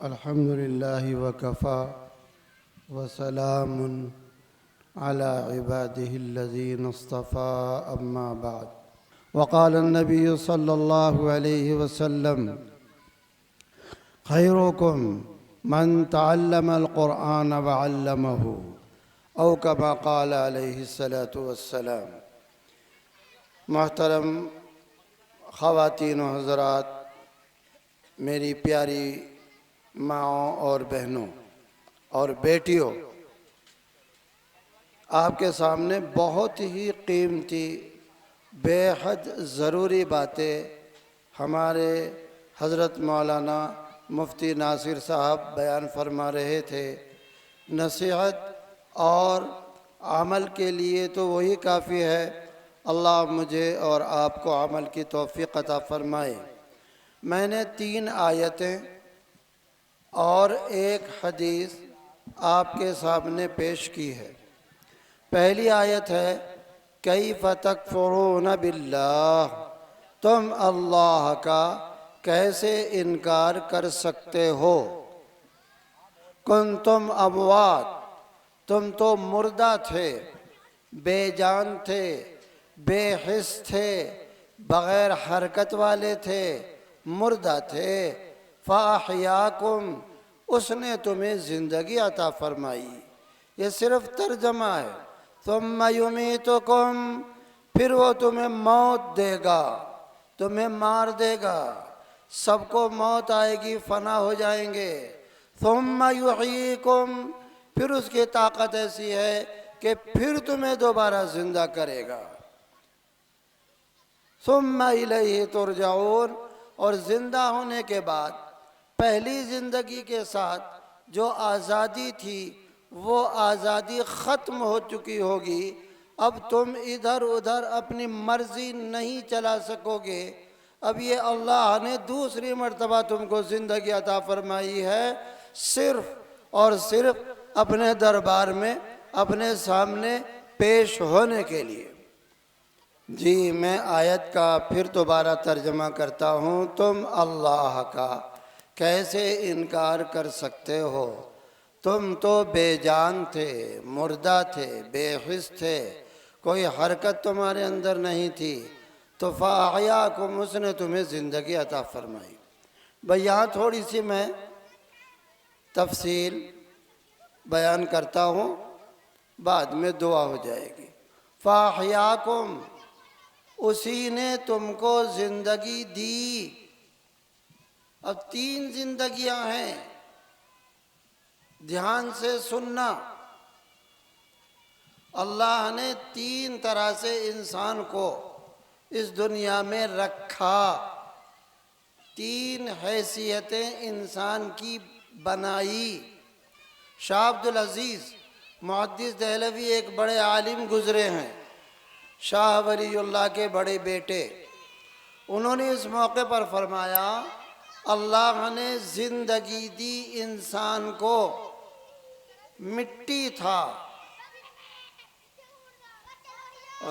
الحمد لله وكفى وسلام على عباده الذين اصطفى أما بعد. وقال النبي صلى الله عليه وسلم: خيركم من تعلم القرآن وعلمه، أو كما قال عليه الصلاة والسلام. محترم خواتین و حضرات، میری پیاری ماؤں اور بہنوں اور بیٹیوں، آپ کے سامنے بہت ہی قیمتی، بے حد ضروری باتیں ہمارے حضرت مولانا مفتی ناصر صاحب بیان فرما رہے تھے. نصیحت اور عمل کے لیے تو وہی کافی ہے. اللہ مجھے اور آپ کو عمل کی توفیق عطا فرمائے. میں نے 3 آیتیں اور ایک حدیث آپ کے سامنے پیش کی ہے. پہلی آیت ہے: کیف تکفرون باللہ، تم اللہ کا کیسے انکار کر سکتے ہو. کنتم اموات، تم تو مردہ تھے، بے جان تھے، بے حس تھے، بغیر حرکت والے تھے، مردہ تھے. فاحیاکم، اس نے تمہیں زندگی عطا فرمائی. یہ صرف ترجمہ ہے. ثم یمیتکم، پھر وہ تمہیں موت دے گا، تمہیں مار دے گا. سب کو موت آئے گی، فنا ہو جائیں گے. ثم یحییکم، پھر اس کی طاقت ایسی ہے کہ پھر تمہیں دوبارہ زندہ کرے گا. ثم الیہ ترجعون، اور زندہ ہونے کے بعد پہلی زندگی کے ساتھ جو آزادی تھی وہ آزادی ختم ہو چکی ہوگی. اب تم ادھر ادھر اپنی مرضی نہیں چلا سکو گے. اب یہ اللہ نے دوسری مرتبہ تم کو زندگی عطا فرمائی ہے، صرف اور صرف اپنے دربار میں اپنے سامنے پیش ہونے کے لیے. جی، میں آیت کا پھر دوبارہ ترجمہ کرتا ہوں. تم اللہ کا کیسے انکار کر سکتے ہو؟ تم تو بے جان تھے، مردہ تھے، بے حس تھے، کوئی حرکت تمہارے اندر نہیں تھی. تو فاحیاکم، اس نے تمہیں زندگی عطا فرمائی. بھئی یہاں تھوڑی سی میں تفصیل بیان کرتا ہوں، بعد میں دعا ہو جائے گی. فاحیاکم، اسی نے تم کو زندگی دی. اب 3 زندگیاں ہیں، دھیان سے سننا. اللہ نے 3 طرح سے انسان کو اس دنیا میں رکھا. 3 حیثیتیں انسان کی بنائی. شاہ عبدالعزیز محدث دہلوی ایک بڑے عالم گزرے ہیں، شاہ ولی اللہ کے بڑے بیٹے. انہوں نے اس موقع پر فرمایا: اللہ نے زندگی دی انسان کو. مٹی تھا،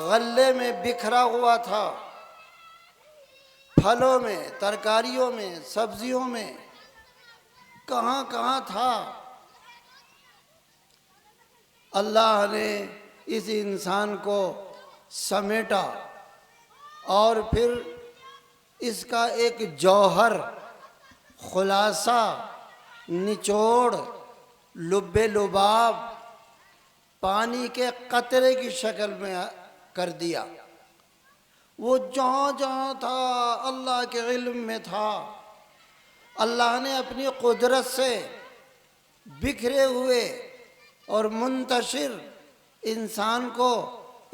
غلے میں بکھرا ہوا تھا، پھلوں میں، ترکاریوں میں، سبزیوں میں، کہاں کہاں تھا. اللہ نے اس انسان کو سمیٹا اور پھر اس کا ایک جوہر، خلاصہ، نچوڑ، لب لباب، پانی کے قطرے کی شکل میں کر دیا. وہ جہاں جہاں تھا اللہ کے علم میں تھا. اللہ نے اپنی قدرت سے بکھرے ہوئے اور منتشر انسان کو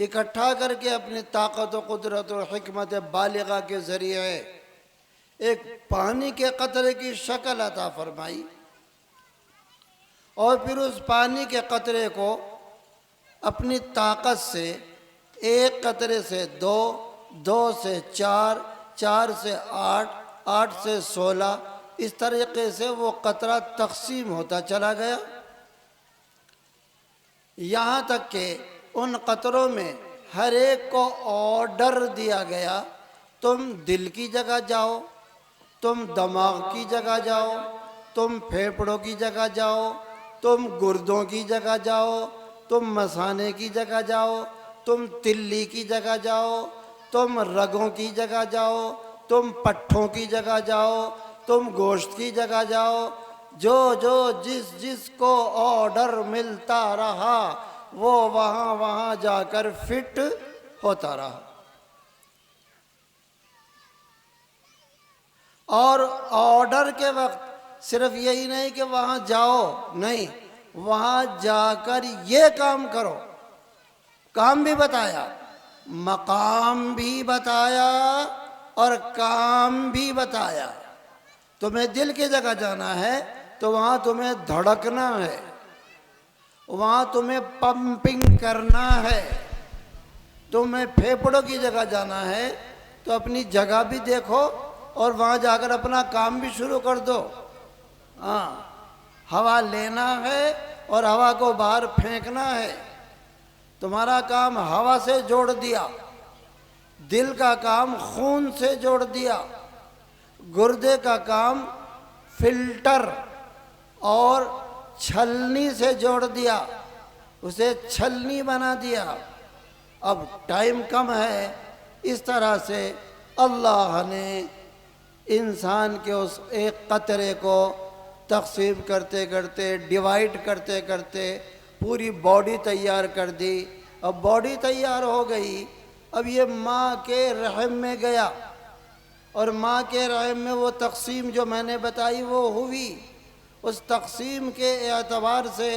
اکٹھا کر کے اپنی طاقت و قدرت و حکمت بالغہ کے ذریعے ایک پانی کے قطرے کی شکل عطا فرمائی. اور پھر اس پانی کے قطرے کو اپنی طاقت سے 1 قطرے سے 2، 2 سے 4، 4 سے 8، 8 سے 16، اس طریقے سے وہ قطرہ تقسیم ہوتا چلا گیا. یہاں تک کہ ان قطروں میں ہر ایک کو آرڈر دیا گیا: تم دل کی جگہ جاؤ، تم دماغ کی جگہ جاؤ، تم پھیپڑوں کی جگہ جاؤ، تم گردوں کی جگہ جاؤ، تم مثانے کی جگہ جاؤ، تم تلی کی جگہ جاؤ، تم رگوں کی جگہ جاؤ، تم پٹھوں کی جگہ جاؤ، تم گوشت کی جگہ جاؤ، جو جو جس جس کو آرڈر ملتا رہا وہ وہاں وہاں جا کر فٹ ہوتا رہا۔ اور آرڈر کے وقت صرف یہی نہیں کہ وہاں جاؤ، نہیں، وہاں جا کر یہ کام کرو، کام بھی بتایا، مقام بھی بتایا اور کام بھی بتایا۔ تمہیں دل کی جگہ جانا ہے تو وہاں تمہیں دھڑکنا ہے، وہاں تمہیں پمپنگ کرنا ہے۔ تمہیں پھیپڑوں کی جگہ جانا ہے تو اپنی جگہ بھی دیکھو اور وہاں جا کر اپنا کام بھی شروع کر دو۔ ہاں، ہوا لینا ہے اور ہوا کو باہر پھینکنا ہے۔ تمہارا کام ہوا سے جوڑ دیا، دل کا کام خون سے جوڑ دیا، گردے کا کام فلٹر اور چھلنی سے جوڑ دیا، اسے چھلنی بنا دیا۔ اب ٹائم کم ہے، اس طرح سے اللہ نے انسان کے اس ایک قطرے کو تقسیم کرتے کرتے، ڈیوائیڈ کرتے کرتے پوری باڈی تیار کر دی۔ اب باڈی تیار ہو گئی، اب یہ ماں کے رحم میں گیا، اور ماں کے رحم میں وہ تقسیم جو میں نے بتائی وہ ہوئی۔ اس تقسیم کے اعتبار سے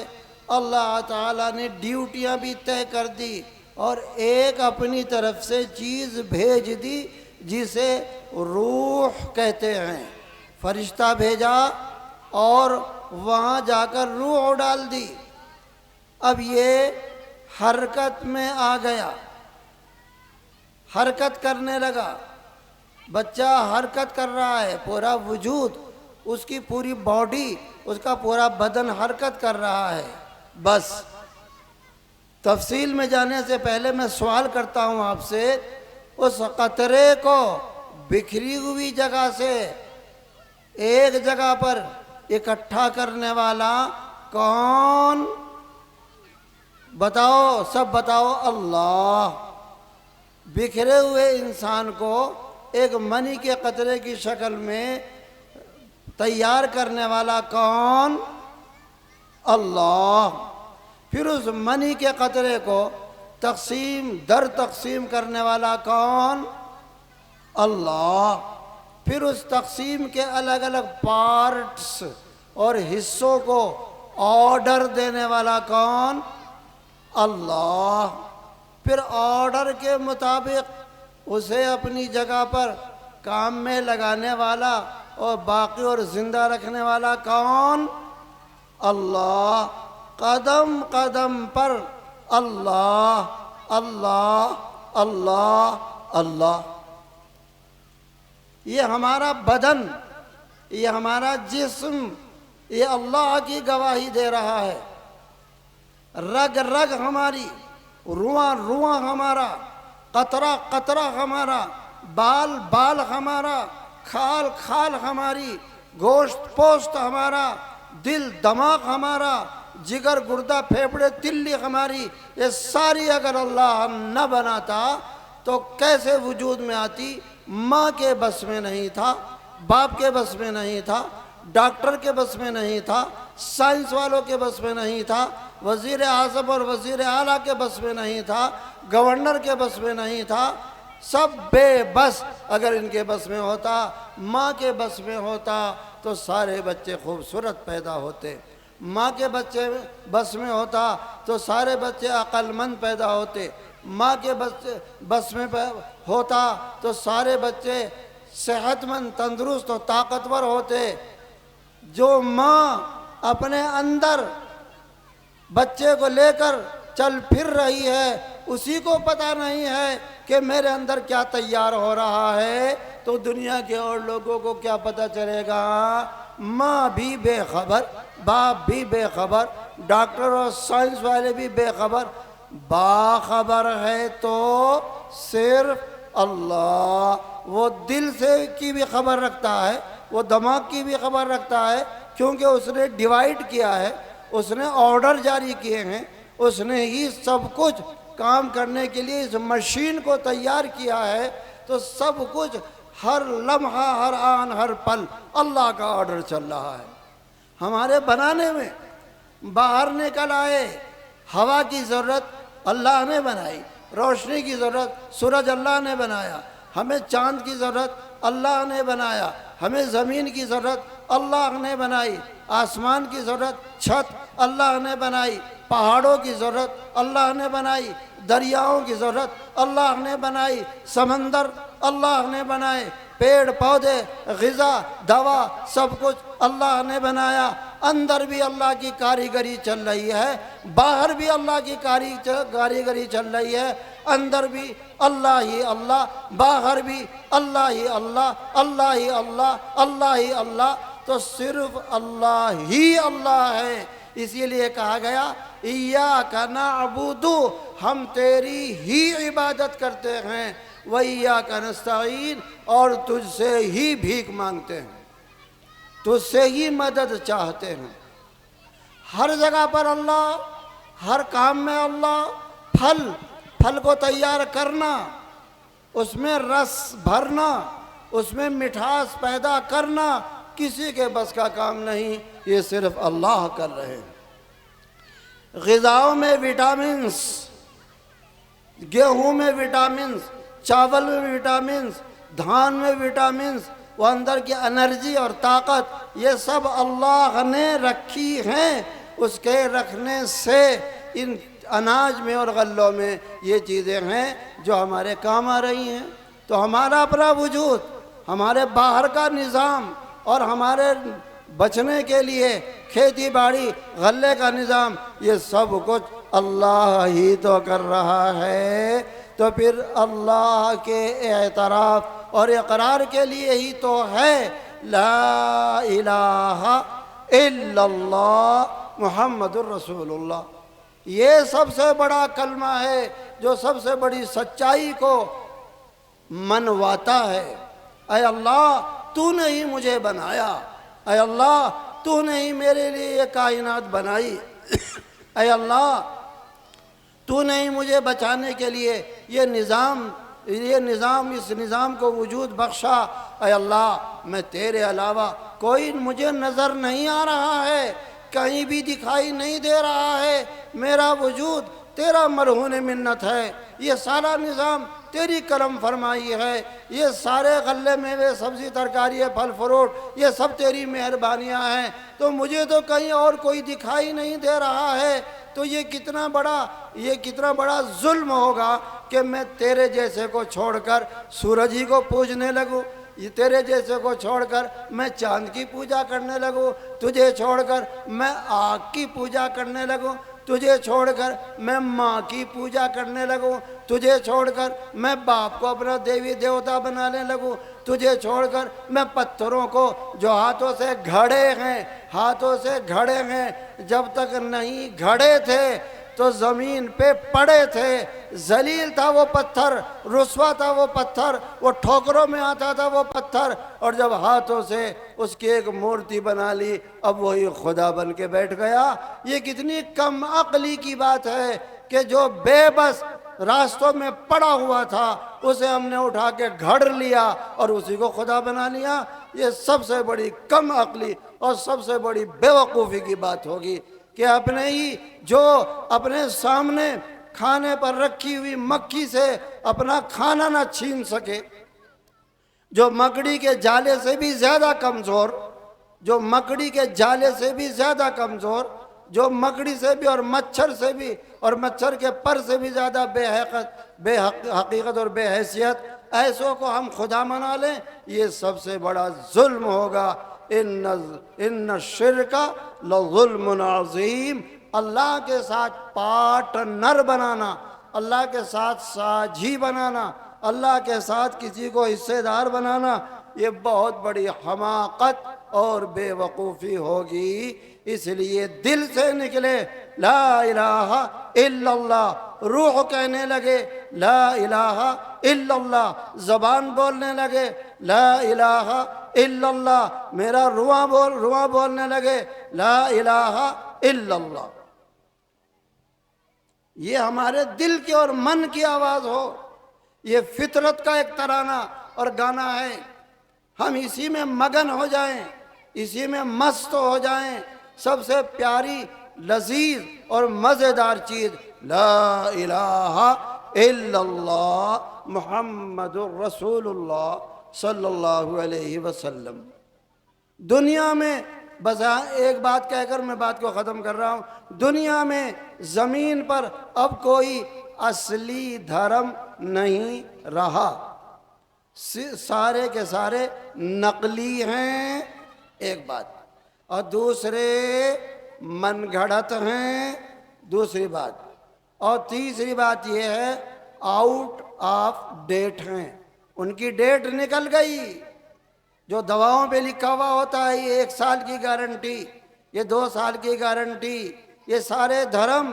اللہ تعالیٰ نے ڈیوٹیاں بھی طے کر دی اور ایک اپنی طرف سے چیز بھیج دی جسے روح کہتے ہیں۔ فرشتہ بھیجا اور وہاں جا کر روح ڈال دی۔ اب یہ حرکت میں آ گیا، حرکت کرنے لگا، بچہ حرکت کر رہا ہے، پورا وجود، اس کی پوری باڈی، اس کا پورا بدن حرکت کر رہا ہے۔ بس تفصیل میں جانے سے پہلے میں سوال کرتا ہوں آپ سے، اس قطرے کو بکھری ہوئی جگہ سے ایک جگہ پر اکٹھا کرنے والا کون؟ بتاؤ، سب بتاؤ۔ اللہ۔ بکھرے ہوئے انسان کو ایک منی کے قطرے کی شکل میں تیار کرنے والا کون؟ اللہ۔ پھر اس منی کے قطرے کو تقسیم در تقسیم کرنے والا کون؟ اللہ۔ پھر اس تقسیم کے الگ الگ پارٹس اور حصوں کو آرڈر دینے والا کون؟ اللہ۔ پھر آرڈر کے مطابق اسے اپنی جگہ پر کام میں لگانے والا اور باقی اور زندہ رکھنے والا کون؟ اللہ۔ قدم قدم پر اللہ اللہ اللہ اللہ۔ یہ ہمارا بدن، یہ ہمارا جسم، یہ اللہ کی گواہی دے رہا ہے۔ رگ رگ ہماری، رواں رواں ہمارا، قطرہ قطرہ ہمارا، بال بال ہمارا، کھال کھال ہماری، گوشت پوست ہمارا، دل دماغ ہمارا، جگر گردہ پھیپڑے تلی ہماری، یہ ساری اگر اللہ نہ بناتا تو کیسے وجود میں آتی؟ ماں کے بس میں نہیں تھا، باپ کے بس میں نہیں تھا، ڈاکٹر کے بس میں نہیں تھا، سائنس والوں کے بس میں نہیں تھا، وزیر اعظم اور وزیر اعلیٰ کے بس میں نہیں تھا، گورنر کے بس میں نہیں تھا، سب بے بس۔ اگر ان کے بس میں ہوتا، ماں کے بس میں ہوتا تو سارے بچے خوبصورت پیدا ہوتے، ماں کے بچے بس میں ہوتا تو سارے بچے عقل مند پیدا ہوتے، ماں کے بس میں ہوتا تو سارے بچے صحت مند تندرست و طاقتور ہوتے۔ جو ماں اپنے اندر بچے کو لے کر چل پھر رہی ہے، اسی کو پتہ نہیں ہے کہ میرے اندر کیا تیار ہو رہا ہے، تو دنیا کے اور لوگوں کو کیا پتہ چلے گا؟ ماں بھی بے خبر، باپ بھی بے خبر، ڈاکٹر اور سائنس والے بھی بے خبر، باخبر ہے تو صرف اللہ۔ وہ دل سے کی بھی خبر رکھتا ہے، وہ دماغ کی بھی خبر رکھتا ہے کیونکہ اس نے ڈیوائڈ کیا ہے، اس نے آرڈر جاری کیے ہیں، اس نے ہی سب کچھ کام کرنے کے لیے اس مشین کو تیار کیا ہے، تو سب کچھ ہر لمحہ، ہر آن، ہر پل اللہ کا آرڈر چل رہا ہے۔ ہمارے بنانے میں باہر نکل آئے، ہوا کی ضرورت اللہ نے بنائی، روشنی کی ضرورت سورج اللہ نے بنایا، ہمیں چاند کی ضرورت اللہ نے بنایا، ہمیں زمین کی ضرورت اللہ نے بنائی، آسمان کی ضرورت چھت اللہ نے بنائی، پہاڑوں کی ضرورت اللہ نے بنائی، دریاؤں کی ضرورت اللہ نے بنائی، سمندر اللہ نے بنائے، پیڑ پودے، غذا، دوا، سب کچھ اللہ نے بنایا۔ اندر بھی اللہ کی کاریگری چل رہی ہے، باہر بھی اللہ کی کاریگری چل رہی ہے، اندر بھی اللہ ہی اللہ، باہر بھی اللہ ہی اللہ، اللہ ہی اللہ، اللہ ہی اللہ، تو صرف اللہ ہی اللہ ہے۔ اسی لیے کہا گیا ایاک نعبد، ہم تیری ہی عبادت کرتے ہیں، وایاک نستعین، اور تجھ سے ہی بھیک مانگتے ہیں، تجھ سے ہی مدد چاہتے ہیں۔ ہر جگہ پر اللہ، ہر کام میں اللہ، پھل کو تیار کرنا، اس میں رس بھرنا، اس میں مٹھاس پیدا کرنا کسی کے بس کا کام نہیں، یہ صرف اللہ کر رہے ہیں۔ غذاؤں میں وٹامنز، گیہوں میں وٹامنز، چاول میں وٹامنز، دھان میں وٹامنز، وہ اندر کی انرجی اور طاقت، یہ سب اللہ نے رکھی ہیں۔ اس کے رکھنے سے ان اناج میں اور غلوں میں یہ چیزیں ہیں جو ہمارے کام آ رہی ہیں۔ تو ہمارا اپنا وجود، ہمارے باہر کا نظام اور ہمارے بچنے کے لیے کھیتی باڑی، غلے کا نظام، یہ سب کچھ اللہ ہی تو کر رہا ہے۔ تو پھر اللہ کے اعتراف اور اقرار کے لیے ہی تو ہے لا الہ الا اللہ محمد الرسول اللہ۔ یہ سب سے بڑا کلمہ ہے جو سب سے بڑی سچائی کو منواتا ہے۔ اے اللہ، تو نے ہی مجھے بنایا، اے اللہ تو نے ہی میرے لیے یہ کائنات بنائی، اے اللہ تو نے ہی مجھے بچانے کے لیے یہ نظام اس نظام کو وجود بخشا۔ اے اللہ، میں تیرے علاوہ کوئی مجھے نظر نہیں آ رہا ہے، کہیں بھی دکھائی نہیں دے رہا ہے، میرا وجود تیرا مرہون منت ہے، یہ سارا نظام تیری کرم فرمائی ہے، یہ سارے غلے میوے سبزی ترکاری پھل فروٹ یہ سب تیری مہربانیاں ہیں، تو مجھے تو کہیں اور کوئی دکھائی نہیں دے رہا ہے۔ تو یہ کتنا بڑا ظلم ہوگا کہ میں تیرے جیسے کو چھوڑ کر سورج ہی کو پوجنے لگوں، یہ تیرے جیسے کو چھوڑ کر میں چاند کی پوجا کرنے لگوں، تجھے چھوڑ کر میں آگ کی پوجا کرنے لگوں، تجھے چھوڑ کر میں ماں کی پوجا کرنے لگوں، تجھے چھوڑ کر میں باپ کو اپنا دیوی دیوتا بنانے لگوں، تجھے چھوڑ کر میں پتھروں کو جو ہاتھوں سے گھڑے ہیں جب تک نہیں گھڑے تھے تو زمین پہ پڑے تھے، ذلیل تھا وہ پتھر، رسوا تھا وہ پتھر، وہ ٹھوکروں میں آتا تھا وہ پتھر، اور جب ہاتھوں سے اس کی ایک مورتی بنا لی اب وہی خدا بن کے بیٹھ گیا۔ یہ کتنی کم عقلی کی بات ہے کہ جو بے بس راستوں میں پڑا ہوا تھا اسے ہم نے اٹھا کے گھڑ لیا اور اسی کو خدا بنا لیا۔ یہ سب سے بڑی کم عقلی اور سب سے بڑی بے وقوفی کی بات ہوگی کہ اپنے سامنے کھانے پر رکھی ہوئی مکھی سے اپنا کھانا نہ چھین سکے، جو مکڑی کے جالے سے بھی زیادہ کمزور، جو مکڑی کے جالے سے بھی زیادہ کمزور، جو مکڑی سے بھی اور مچھر سے بھی اور مچھر کے پر سے بھی زیادہ بے حقیقت اور بے حیثیت، ایسوں کو ہم خدا منا لیں، یہ سب سے بڑا ظلم ہوگا۔ ان الشرک لظلم عظیم، اللہ کے ساتھ پارٹنر بنانا، اللہ کے ساتھ ساجھی بنانا، اللہ کے ساتھ کسی کو حصے دار بنانا، یہ بہت بڑی حماقت اور بے وقوفی ہوگی۔ اس لیے دل سے نکلے لا الہ الا اللہ، روح کہنے لگے لا الہ الا اللہ، زبان بولنے لگے لا الہ الا اللہ، میرا رواں بولنے لگے لا الہ الا اللہ، یہ ہمارے دل کی اور من کی آواز ہو، یہ فطرت کا ایک ترانہ اور گانا ہے، ہم اسی میں مگن ہو جائیں، اسی میں مست ہو جائیں۔ سب سے پیاری، لذیذ اور مزیدار چیز لا الہ الا اللہ محمد الرسول اللہ صلی اللہ علیہ وسلم۔ دنیا میں بس ایک بات کہہ کر میں بات کو ختم کر رہا ہوں، دنیا میں زمین پر اب کوئی اصلی دھرم نہیں رہا، سارے کے سارے نقلی ہیں، ایک بات، اور دوسرے من گھڑت ہیں، دوسری بات، اور تیسری بات یہ ہے آؤٹ آف ڈیٹ ہیں، ان کی ڈیٹ نکل گئی۔ جو دواؤں پہ لکھا ہوا ہوتا ہے یہ 1 سال کی گارنٹی، یہ 2 سال کی گارنٹی، یہ سارے دھرم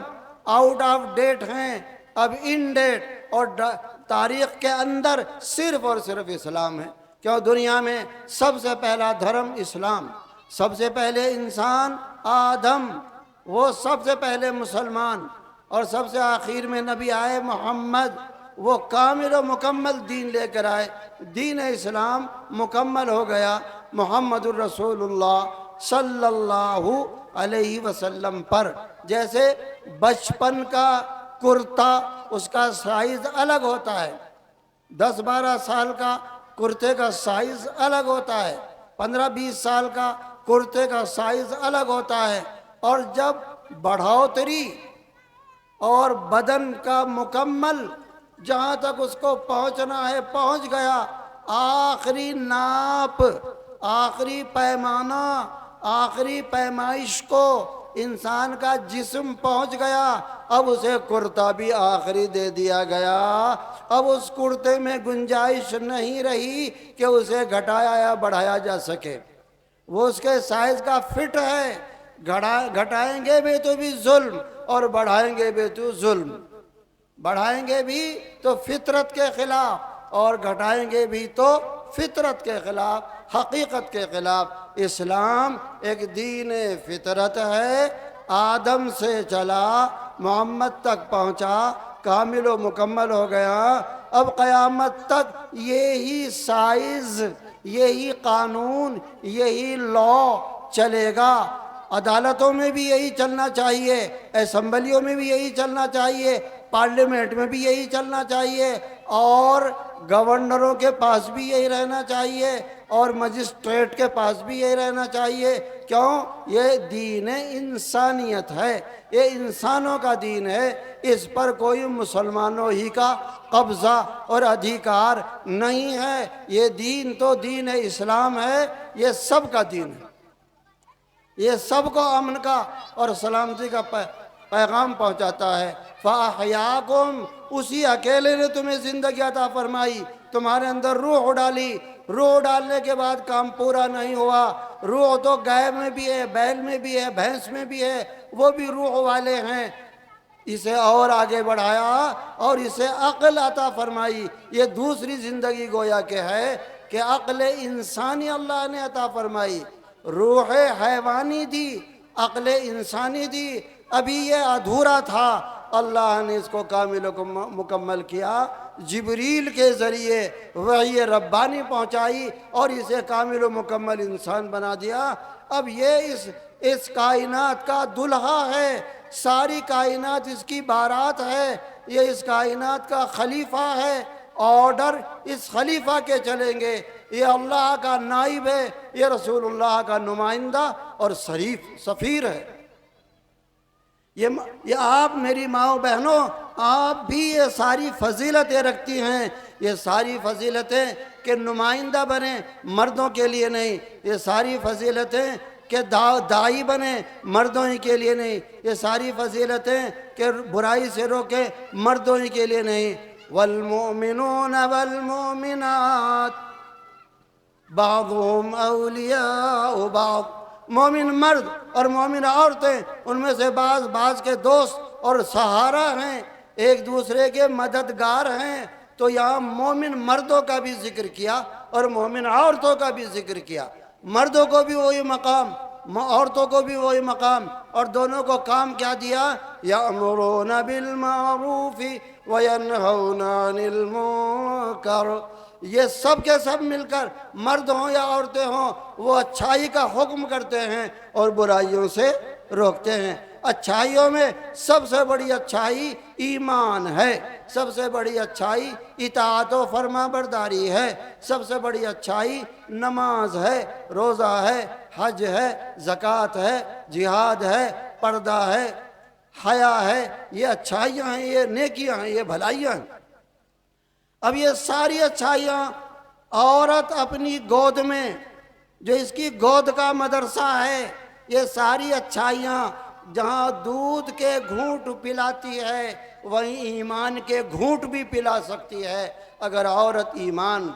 آؤٹ آف ڈیٹ ہیں، اب ان ڈیٹ اور تاریخ کے اندر صرف اور صرف اسلام ہے۔ کیوں؟ دنیا میں سب سے پہلا دھرم اسلام، سب سے پہلے انسان آدم، وہ سب سے پہلے مسلمان، اور سب سے آخر میں نبی آئے محمد، وہ کامل و مکمل دین لے کر آئے، دین اسلام مکمل ہو گیا محمد الرسول اللہ صلی اللہ علیہ وسلم پر۔ جیسے بچپن کا کرتا اس کا سائز الگ ہوتا ہے، 10-12 سال کا کرتے کا سائز الگ ہوتا ہے، 15-20 سال کا کرتے کا سائز الگ ہوتا ہے، اور جب بڑھوتری اور بدن کا مکمل جہاں تک اس کو پہنچنا ہے پہنچ گیا، آخری ناپ، آخری پیمانہ، آخری پیمائش کو انسان کا جسم پہنچ گیا، اب اسے کرتا بھی آخری دے دیا گیا، اب اس کرتے میں گنجائش نہیں رہی کہ اسے گھٹایا یا بڑھایا جا سکے، وہ اس کے سائز کا فٹ ہے، گھٹائیں گے بھی تو بھی ظلم اور بڑھائیں گے بھی تو ظلم، بڑھائیں گے بھی تو فطرت کے خلاف اور گھٹائیں گے بھی تو فطرت کے خلاف، حقیقت کے خلاف۔ اسلام ایک دین فطرت ہے، آدم سے چلا محمد تک پہنچا، کامل و مکمل ہو گیا، اب قیامت تک یہی سائز، یہی قانون، یہی لا چلے گا، عدالتوں میں بھی یہی چلنا چاہیے، اسمبلیوں میں بھی یہی چلنا چاہیے، پارلیمنٹ میں بھی یہی چلنا چاہیے، اور گورنروں کے پاس بھی یہی رہنا چاہیے، اور مجسٹریٹ کے پاس بھی یہی رہنا چاہیے۔ کیوں؟ یہ دین انسانیت ہے، یہ انسانوں کا دین ہے، اس پر کوئی مسلمانوں ہی کا قبضہ اور ادھیکار نہیں ہے، یہ دین تو دین اسلام ہے، یہ سب کا دین ہے، یہ سب کو امن کا اور سلامتی کا پیغام پہنچاتا ہے۔ فَأَحْيَاكُمْ، اسی اکیلے نے تمہیں زندگی عطا فرمائی، تمہارے اندر روح ڈالی، روح ڈالنے کے بعد کام پورا نہیں ہوا، روح تو گائے میں بھی ہے، بیل میں بھی ہے، بھینس میں بھی ہے، وہ بھی روح والے ہیں، اسے اور آگے بڑھایا اور اسے عقل عطا فرمائی، یہ دوسری زندگی گویا کہ ہے کہ عقل انسانی اللہ نے عطا فرمائی، روح حیوانی دی، عقل انسانی دی، ابھی یہ ادھورا تھا، اللہ نے اس کو کامل و مکمل کیا، جبریل کے ذریعے وحی ربانی پہنچائی اور اسے کامل و مکمل انسان بنا دیا۔ اب یہ اس کائنات کا دلہا ہے، ساری کائنات اس کی بارات ہے، یہ اس کائنات کا خلیفہ ہے، آرڈر اس خلیفہ کے چلیں گے، یہ اللہ کا نائب ہے، یہ رسول اللہ کا نمائندہ اور سفیر ہے۔ یہ آپ میری ماؤں بہنوں، آپ بھی یہ ساری فضیلتیں رکھتی ہیں، یہ ساری فضیلتیں کہ نمائندہ بنیں، مردوں کے لیے نہیں، یہ ساری فضیلتیں کہ داعی بنیں، مردوں ہی کے لیے نہیں، یہ ساری فضیلتیں کہ برائی سے روکیں، مردوں ہی کے لیے نہیں۔ والمؤمنون والمؤمنات بعضهم اولیاء بعض، مومن مرد اور مومن عورتیں ان میں سے بعض کے دوست اور سہارا ہیں، ایک دوسرے کے مددگار ہیں، تو یہاں مومن مردوں کا بھی ذکر کیا اور مومن عورتوں کا بھی ذکر کیا. مردوں کو بھی وہی مقام، عورتوں کو بھی وہی مقام، اور دونوں کو کام کیا دیا؟ یأمرون بالمعروف وینہون عن المنکر. یہ سب کے سب مل کر، مرد ہوں یا عورتیں ہوں، وہ اچھائی کا حکم کرتے ہیں اور برائیوں سے روکتے ہیں. اچھائیوں میں سب سے بڑی اچھائی ایمان ہے، سب سے بڑی اچھائی اطاعت و فرما برداری ہے، سب سے بڑی اچھائی نماز ہے، روزہ ہے، حج ہے، زکوٰۃ ہے، جہاد ہے، پردہ ہے، حیا ہے. یہ اچھائیاں ہیں، یہ نیکیاں ہیں، یہ بھلائیاں ہیں. اب یہ ساری اچھائیاں عورت اپنی گود میں، جو اس کی گود کا مدرسہ ہے، یہ ساری اچھائیاں جہاں دودھ کے گھونٹ پلاتی ہے وہیں ایمان کے گھونٹ بھی پلا سکتی ہے. اگر عورت ایمان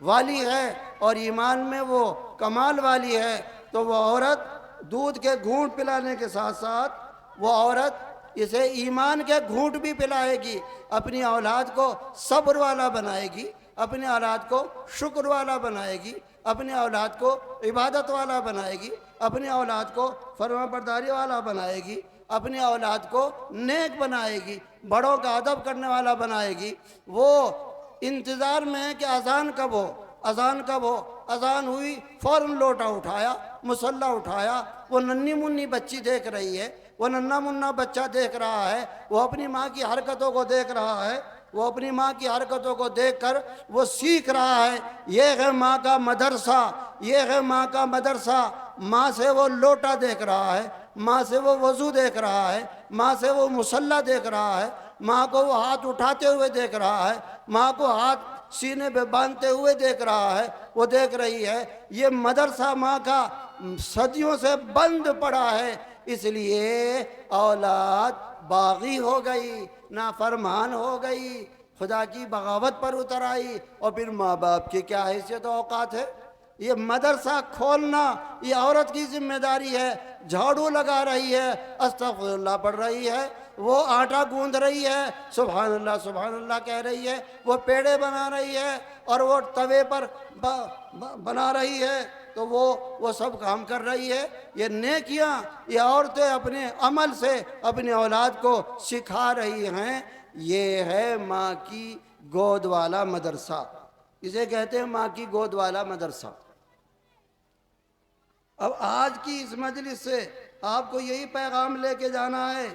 والی ہے اور ایمان میں وہ کمال والی ہے تو وہ عورت دودھ کے گھونٹ پلانے کے ساتھ ساتھ وہ عورت اسے ایمان کے گھونٹ بھی پلائے گی. اپنی اولاد کو صبر والا بنائے گی، اپنے اولاد کو شکر والا بنائے گی، اپنے اولاد کو عبادت والا بنائے گی، اپنے اولاد کو فرما برداری والا بنائے گی، اپنے اولاد کو نیک بنائے گی، بڑوں کا ادب کرنے والا بنائے گی. وہ انتظار میں ہے کہ اذان کب ہو، اذان کب ہو. اذان ہوئی فوراً لوٹا اٹھایا، مصلی اٹھایا. وہ ننھی منھی بچی دیکھ رہی ہے، وہ ننھا منا بچہ دیکھ رہا ہے، وہ اپنی ماں کی حرکتوں کو دیکھ رہا ہے، وہ اپنی ماں کی حرکتوں کو دیکھ کر وہ سیکھ رہا ہے. یہ ہے ماں کا مدرسہ، یہ ہے ماں کا مدرسہ. ماں سے وہ لوٹا دیکھ رہا ہے، ماں سے وہ وضو دیکھ رہا ہے، ماں سے وہ مصلی دیکھ رہا ہے، ماں کو وہ ہاتھ اٹھاتے ہوئے دیکھ رہا ہے، ماں کو ہاتھ سینے پہ باندھتے ہوئے دیکھ رہا ہے، وہ دیکھ رہی ہے. یہ مدرسہ ماں کا صدیوں سے بند پڑا ہے. اس لیے اولاد باغی ہو گئی، نافرمان ہو گئی، خدا کی بغاوت پر اتر آئی، اور پھر ماں باپ کی کیا حیثیت و اوقات ہے؟ یہ مدرسہ کھولنا یہ عورت کی ذمہ داری ہے. جھاڑو لگا رہی ہے، استغفر اللہ پڑھ رہی ہے، وہ آٹا گوندھ رہی ہے، سبحان اللہ کہہ رہی ہے، وہ پیڑے بنا رہی ہے اور وہ توے پر بنا رہی ہے، تو وہ سب کام کر رہی ہے. یہ نیکیاں یہ عورتیں اپنے عمل سے اپنی اولاد کو سکھا رہی ہیں. یہ ہے ماں کی گود والا مدرسہ، اسے کہتے ہیں ماں کی گود والا مدرسہ. اب آج کی اس مجلس سے آپ کو یہی پیغام لے کے جانا ہے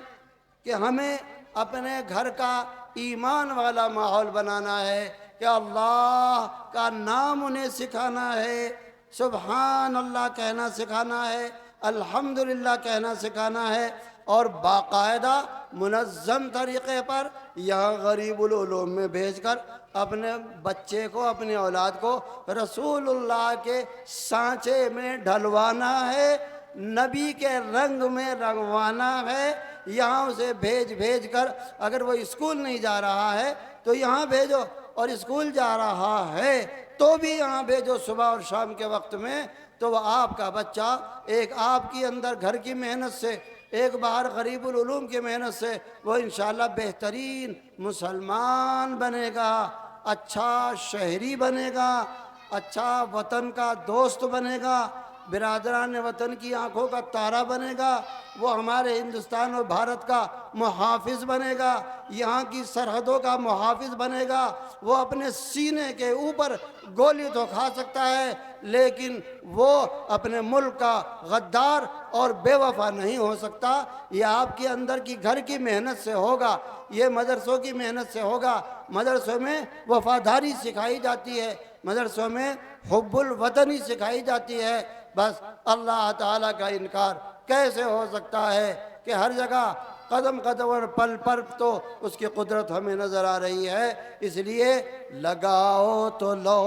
کہ ہمیں اپنے گھر کا ایمان والا ماحول بنانا ہے، کہ اللہ کا نام انہیں سکھانا ہے، سبحان اللہ کہنا سکھانا ہے، الحمدللہ کہنا سکھانا ہے، اور باقاعدہ منظم طریقے پر یہاں غریب العلوم میں بھیج کر اپنے بچے کو، اپنی اولاد کو رسول اللہ کے سانچے میں ڈھلوانا ہے، نبی کے رنگ میں رنگوانا ہے. یہاں اسے بھیج کر، اگر وہ اسکول نہیں جا رہا ہے تو یہاں بھیجو، اور اسکول جا رہا ہے تو بھی یہاں بھیجو صبح اور شام کے وقت میں. تو وہ آپ کا بچہ ایک آپ کی اندر گھر کی محنت سے، ایک باہر غریب العلوم کی محنت سے وہ انشاءاللہ بہترین مسلمان بنے گا، اچھا شہری بنے گا، اچھا وطن کا دوست بنے گا، برادران وطن کی آنکھوں کا تارا بنے گا، وہ ہمارے ہندوستان اور بھارت کا محافظ بنے گا، یہاں کی سرحدوں کا محافظ بنے گا. وہ اپنے سینے کے اوپر گولی تو کھا سکتا ہے لیکن وہ اپنے ملک کا غدار اور بے وفا نہیں ہو سکتا. یہ آپ کے اندر کی گھر کی محنت سے ہوگا، یہ مدرسوں کی محنت سے ہوگا. مدرسوں میں وفاداری سکھائی جاتی ہے، مدرسوں میں حب الوطنی سکھائی جاتی ہے. بس اللہ تعالیٰ کا انکار کیسے ہو سکتا ہے کہ ہر جگہ قدم قدم اور پل پل تو اس کی قدرت ہمیں نظر آ رہی ہے. اس لیے لگاؤ تو لو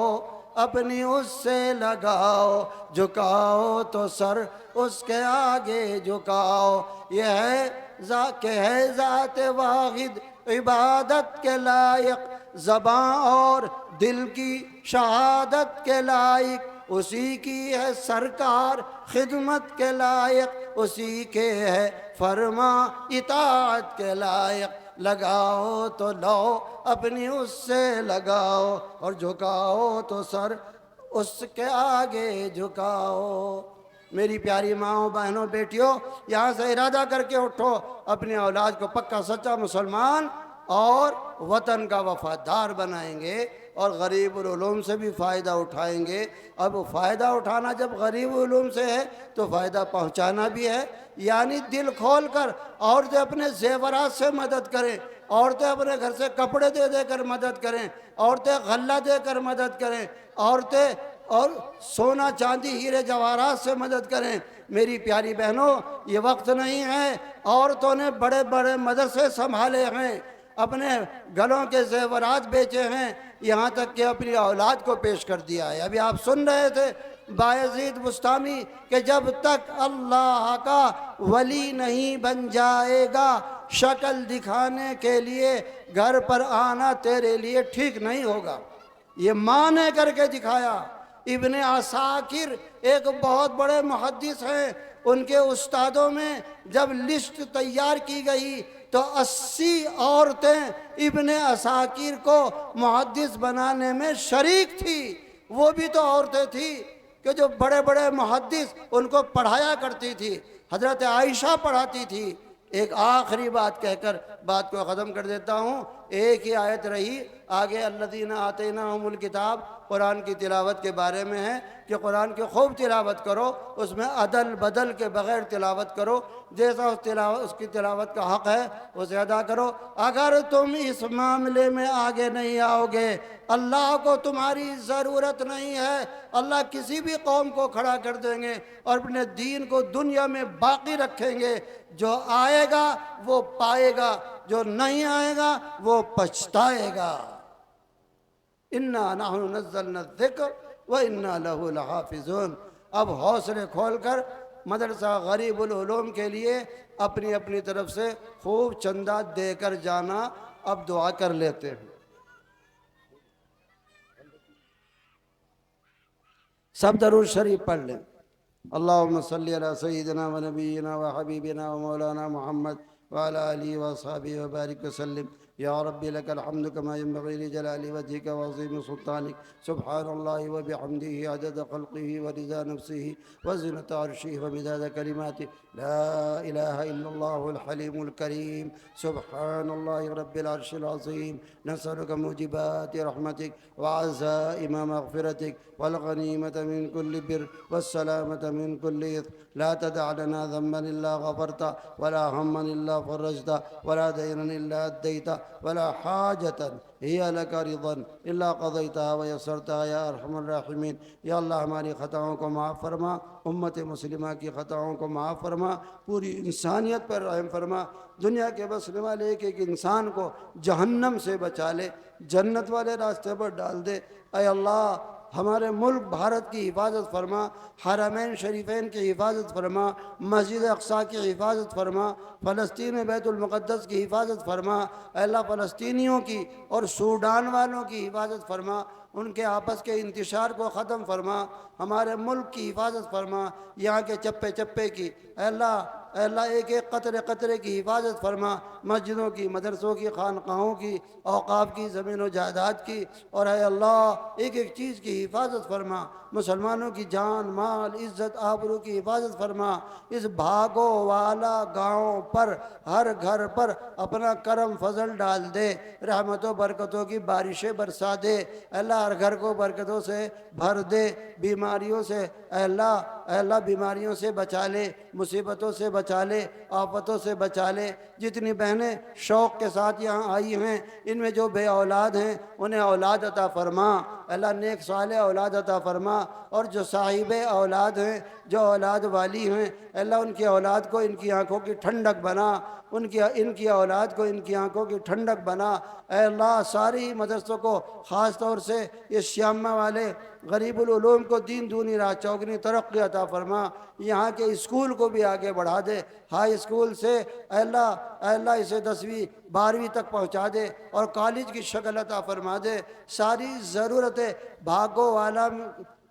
اپنی اس سے لگاؤ، جھکاؤ تو سر اس کے آگے جھکاؤ. یہ ہے ذات واحد عبادت کے لائق، زباں اور دل کی شہادت کے لائق، اسی کی ہے سرکار خدمت کے لائق، اسی کے ہے فرما اطاعت کے لائق. لگاؤ تو لو اپنی اس سے لگاؤ، اور جھکاؤ تو سر اس کے آگے جھکاؤ۔ میری پیاری ماؤں، بہنوں، بیٹیوں، یہاں سے ارادہ کر کے اٹھو، اپنی اولاد کو پکا سچا مسلمان اور وطن کا وفادار بنائیں گے، اور غریب العلوم سے بھی فائدہ اٹھائیں گے۔ اب فائدہ اٹھانا جب غریب العلوم سے ہے تو فائدہ پہنچانا بھی ہے، یعنی دل کھول کر عورتیں اپنے زیورات سے مدد کریں، عورتیں اپنے گھر سے کپڑے دے دے کر مدد کریں، عورتیں غلہ دے کر مدد کریں، عورتیں اور سونا چاندی ہیرے جواہرات سے مدد کریں۔ میری پیاری بہنوں، یہ وقت نہیں ہے، عورتوں نے بڑے بڑے مدرسے سنبھالے ہیں، اپنے گلوں کے زیورات بیچے ہیں، یہاں تک کہ اپنی اولاد کو پیش کر دیا ہے۔ ابھی آپ سن رہے تھے بایزید بستامی کہ جب تک اللہ کا ولی نہیں بن جائے گا، شکل دکھانے کے لیے گھر پر آنا تیرے لیے ٹھیک نہیں ہوگا۔ یہ ماں نے کر کے دکھایا۔ ابن عساکر ایک بہت بڑے محدث ہیں، ان کے استادوں میں جب لسٹ تیار کی گئی تو 80 عورتیں ابن عساکر کو محدث بنانے میں شریک تھی۔ وہ بھی تو عورتیں تھیں کہ جو بڑے بڑے محدث ان کو پڑھایا کرتی تھی، حضرت عائشہ پڑھاتی تھی۔ ایک آخری بات کہہ کر بات کو ختم کر دیتا ہوں، ایک ہی آیت رہی آگے، الذین آتیناہم الکتاب، قرآن کی تلاوت کے بارے میں ہے کہ قرآن کی خوب تلاوت کرو، اس میں عدل بدل کے بغیر تلاوت کرو، جیسا اس کی تلاوت کا حق ہے اسے ادا کرو۔ اگر تم اس معاملے میں آگے نہیں آؤ گے، اللہ کو تمہاری ضرورت نہیں ہے، اللہ کسی بھی قوم کو کھڑا کر دیں گے اور اپنے دین کو دنیا میں باقی رکھیں گے۔ جو آئے گا وہ پائے گا، جو نہیں آئے گا وہ پچھتائے گا۔ اِنَّا نَحْنُ نَزَّلْنَا الذِّكْرَ وَإِنَّا لَهُ لَحَافِظُونَ۔ اب حوصلے کھول کر مدرسہ غریب العلوم کے لیے اپنی اپنی طرف سے خوب چندہ دے کر جانا۔ اب دعا کر لیتے ہیں، سب درود شریف پڑھ لیں۔ اللہم صلی علی سیدنا و نبینا و حبیبنا و مولانا محمد وعلی آلہ و صحبہ وبارک وسلم۔ یا ربی لک الحمد کما ینبغی لجلال وجہک وعظیم سلطانک، سبحان اللہ و بحمدہ عدد خلقہ و رضا نفسہ و زنۃ عرشہ و مداد کلماتہ، لا الہ الا اللہ الحلیم الکریم، سبحان اللہ رب العرش العظیم۔ نسألک موجبات رحمتک وعزائم مغفرتک والغنیمۃ من کل بر والسلامۃ من کل اثم، لا تدع لنا ذنبا الا غفرتا ولا ہما الا فرجتا ولا دینا الا ادیتا ولا حاجتا ہی لک رضا الا قضیتها ویسرتها یا ارحم الراحمین۔ یا اللہ ہماری خطاؤں کو معاف فرما، امت مسلمہ کی خطاؤں کو معاف فرما، پوری انسانیت پر رحم فرما، دنیا کے بسنے والے ایک ایک انسان کو جہنم سے بچا لے، جنت والے راستے پر ڈال دے۔ اے اللہ ہمارے ملک بھارت کی حفاظت فرما، حرمین شریفین کی حفاظت فرما، مسجد اقصیٰ کی حفاظت فرما، فلسطین میں بیت المقدس کی حفاظت فرما۔ اے اللہ فلسطینیوں کی اور سوڈان والوں کی حفاظت فرما، ان کے آپس کے انتشار کو ختم فرما، ہمارے ملک کی حفاظت فرما، یہاں کے چپے چپے کی اے اللہ ایک ایک قطرے قطرے کی حفاظت فرما، مسجدوں کی، مدرسوں کی، خانقاہوں کی، اوقاف کی، زمین و جائیداد کی، اور اے اللہ ایک ایک چیز کی حفاظت فرما، مسلمانوں کی جان مال عزت آبرو کی حفاظت فرما۔ اس بھاگو والا گاؤں پر ہر گھر پر اپنا کرم فضل ڈال دے، رحمت و برکتوں کی بارشیں برسا دے، اے اللہ ہر گھر کو برکتوں سے بھر دے، بیماریوں سے اے اللہ بیماریوں سے بچا لے، مصیبتوں سے بچا لے، آفتوں سے بچا لے۔ جتنی بہنیں شوق کے ساتھ یہاں آئی ہیں، ان میں جو بے اولاد ہیں انہیں اولاد عطا فرما، اللہ نیک صالح اولاد عطا فرما، اور جو صاحب اولاد ہیں، جو اولاد والی ہیں، اللہ ان کی اولاد کو ان کی آنکھوں کی ٹھنڈک بنا، ان کی اولاد کو ان کی آنکھوں کی ٹھنڈک بنا۔ اے اللہ ساری مدرسوں کو، خاص طور سے یہ شیامہ والے غریب العلوم کو دین دونی راہ چوگنی ترقی عطا فرما، یہاں کے اسکول کو بھی آگے بڑھا دے، ہائی اسکول سے اے اللہ اسے 10ویں 12ویں تک پہنچا دے اور کالج کی شکل عطا فرما دے۔ ساری ضرورتیں بھاگو والا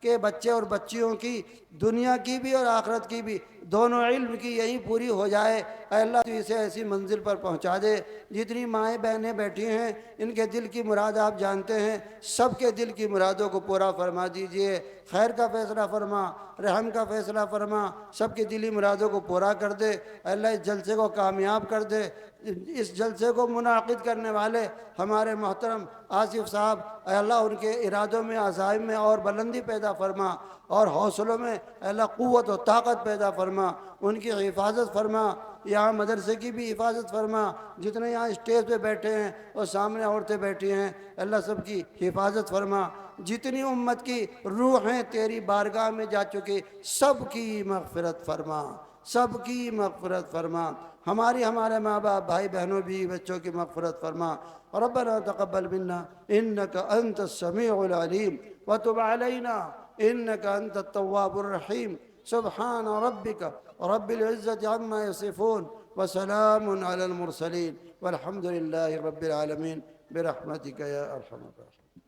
کے بچے اور بچیوں کی، دنیا کی بھی اور آخرت کی بھی دونوں علم کی یہیں پوری ہو جائے۔ اے اللہ تو اسے ایسی منزل پر پہنچا دے۔ جتنی مائیں بہنیں بیٹھی ہیں ان کے دل کی مراد آپ جانتے ہیں، سب کے دل کی مرادوں کو پورا فرما دیجئے، خیر کا فیصلہ فرما، رحم کا فیصلہ فرما، سب کی دلی مرادوں کو پورا کر دے۔ اے اللہ اس جلسے کو کامیاب کر دے۔ اس جلسے کو منعقد کرنے والے ہمارے محترم آصف صاحب، اے اللہ ان کے ارادوں میں، عزائم میں اور بلندی پیدا فرما، اور حوصلوں میں اے اللہ قوت و طاقت پیدا فرما، ان کی حفاظت فرما، یہاں مدرسے کی بھی حفاظت فرما، جتنے یہاں اسٹیج پہ بیٹھے ہیں اور سامنے عورتیں بیٹھی ہیں اللہ سب کی حفاظت فرما، جتنی امت کی روحیں تیری بارگاہ میں جا چکی سب کی مغفرت فرما، سب کی مغفرت فرما، ہمارے ماں باپ بھائی بہنوں بھی بچوں کی مغفرت فرما۔ ربنا تقبل منا انك انت السميع العليم وتب علينا انك انت التواب الرحيم سبحان ربك رب العزة عما يصفون وسلام على المرسلين والحمد لله رب العالمين برحمتك يا ارحم الراحمين۔